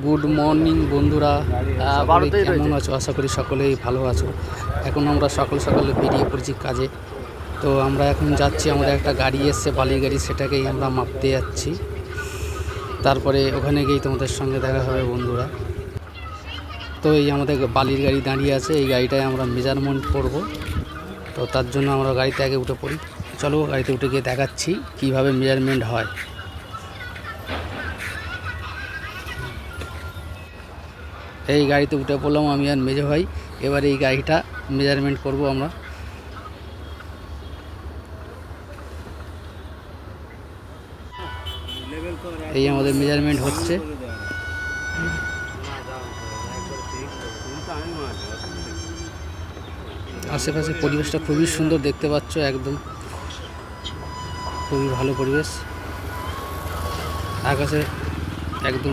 Good morning বন্ধুরা, কেমন আছো? আশা করি সকলেই ভালো আছো। এখন আমরা সকাল সকালে বেরিয়ে পড়েছি কাজে। তো আমরা এখন যাচ্ছি, আমাদের একটা গাড়ি এসছে, বালির গাড়ি, সেটাকেই আমরা মাপতে যাচ্ছি। তারপরে ওখানে গিয়েই তোমাদের সঙ্গে দেখা হবে বন্ধুরা। তো এই আমাদের বালির গাড়ি দাঁড়িয়ে আছে, এই গাড়িটায় আমরা মেজারমেন্ট করব। তো তার জন্য আমরা গাড়িতে আগে উঠে পড়ি। চলো গাড়িতে উঠে গিয়ে দেখাচ্ছি কীভাবে মেজারমেন্ট হয়। এই গাড়িতে উঠে পড়লাম আমি আর মেজো ভাই। এবার এই গাড়িটা মেজারমেন্ট করব আমরা। এই আমাদের মেজারমেন্ট হচ্ছে। আশেপাশে পরিবেশটা খুবই সুন্দর দেখতে পাচ্ছ, একদম খুবই ভালো পরিবেশ। আকাশে একদম